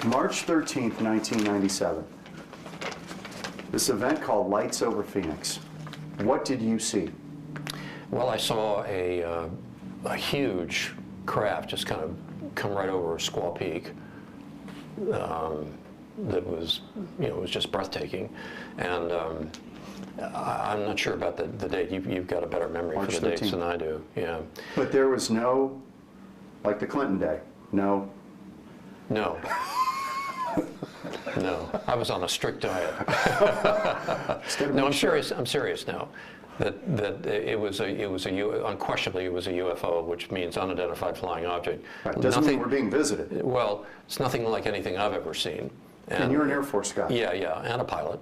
March 13th, 1997. This event called Lights Over Phoenix. What did you see? Well, I saw a huge craft just kind of come right over Squaw Peak. That was, it was just breathtaking. And I'm not sure about the date. You've got a better memory March for the 13th. dates than I do. Yeah. But there was no, like the Clinton day, no. No. No, I was on a strict diet. No, I'm serious. I'm serious now. That unquestionably it was a UFO, which means unidentified flying object. Right. Doesn't mean we're being visited. Well, it's nothing like anything I've ever seen. And you're an Air Force guy. Yeah, yeah, and a pilot.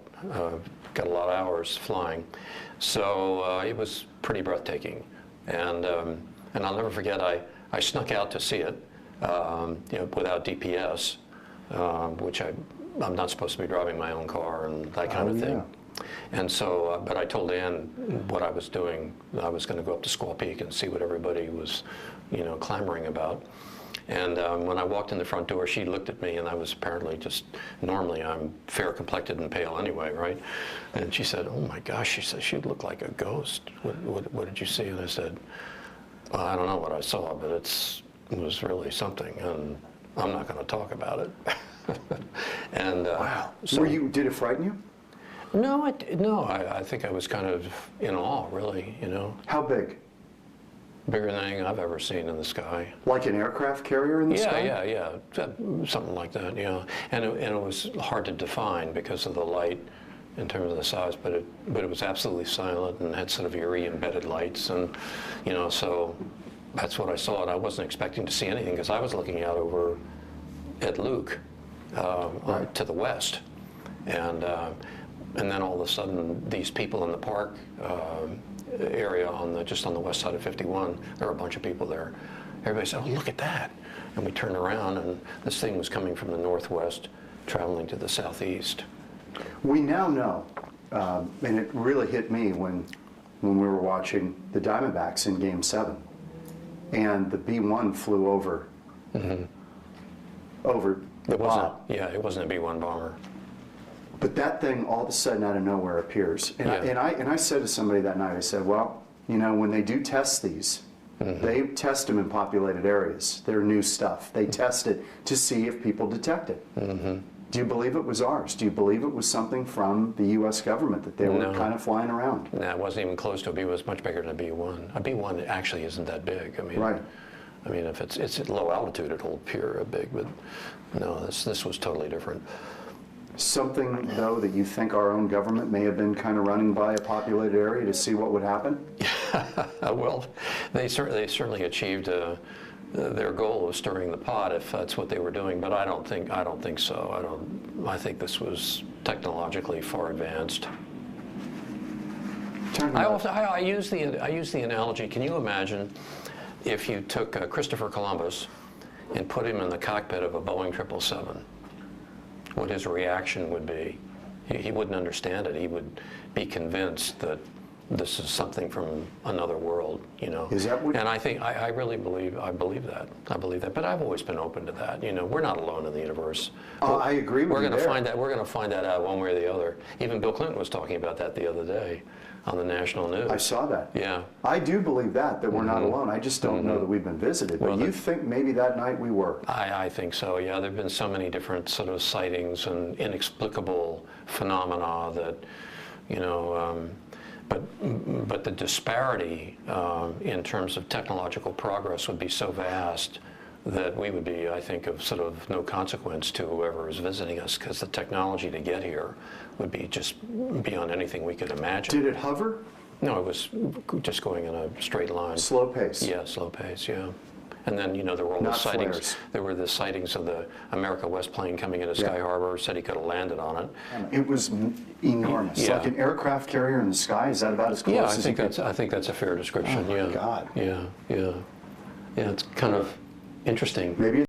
Got a lot of hours flying, so it was pretty breathtaking. And I'll never forget. I snuck out to see it, without DPS, which I'm not supposed to be driving my own car and that kind of thing. Yeah. And so, but I told Ann what I was doing. I was going to go up to Squaw Peak and see what everybody was, clamoring about. And when I walked in the front door, she looked at me, and I was apparently just, normally I'm fair complected and pale anyway, right? And she said, "Oh my gosh," she said, "she looked like a ghost. What did you see?" And I said, "Well, I don't know what I saw, but it was really something, and I'm not going to talk about it." And wow. So, did it frighten you? No, I think I was kind of in awe, really, How big? Bigger than anything I've ever seen in the sky. Like an aircraft carrier in the sky? Yeah. Something like that, yeah. And it was hard to define because of the light in terms of the size, but it was absolutely silent and had sort of eerie embedded lights, and, so that's what I saw, and I wasn't expecting to see anything because I was looking out over at Luke right. to the west. And then all of a sudden, these people in the park area just on the west side of 51, there were a bunch of people there. Everybody said, "Oh, look at that!" And we turned around, and this thing was coming from the northwest, traveling to the southeast. We now know, and it really hit me when we were watching the Diamondbacks in Game 7, and the B-1 flew over over the pod. Yeah, it wasn't a B-1 bomber. But that thing all of a sudden out of nowhere appears. And, I said to somebody that night, I said, well, when they do test these, they test them in populated areas. They're new stuff. They test it to see if people detect it. Do you believe it was ours? Do you believe it was something from the U.S. government that they were kind of flying around? No, it wasn't even close to a B. It was much bigger than a B-1. A B-1 actually isn't that big. I mean, right. I mean, if it's at low altitude, it'll appear big, but no, this was totally different. Something, though, that you think our own government may have been kind of running by a populated area to see what would happen? Well, they certainly achieved their goal of stirring the pot, if that's what they were doing. But I don't think so. I think this was technologically far advanced. I use the analogy. Can you imagine if you took Christopher Columbus and put him in the cockpit of a Boeing 777? What his reaction would be? He wouldn't understand it. He would be convinced that this is something from another world, Is that what? And I think I really believe that. I believe that. But I've always been open to that. We're not alone in the universe. I agree with you. We're going to find that out one way or the other. Even Bill Clinton was talking about that the other day on the national news. I saw that. Yeah. I do believe that we're not alone. I just don't know that we've been visited. But you think maybe that night we were? I think so, yeah. There have been so many different sort of sightings and inexplicable phenomena that, but the disparity in terms of technological progress would be so vast that we would be, I think, of sort of no consequence to whoever is visiting us, because the technology to get here would be just beyond anything we could imagine. Did it hover? No, it was just going in a straight line. Slow pace? Yeah, slow pace, yeah. And then, there were all the sightings. Flares. There were the sightings of the America West plane coming into Sky Harbor, said he could have landed on it. It was enormous. Yeah. Like an aircraft carrier in the sky? Is that about as close as I think that's a fair description, Oh my God. Yeah, it's kind of interesting. Maybe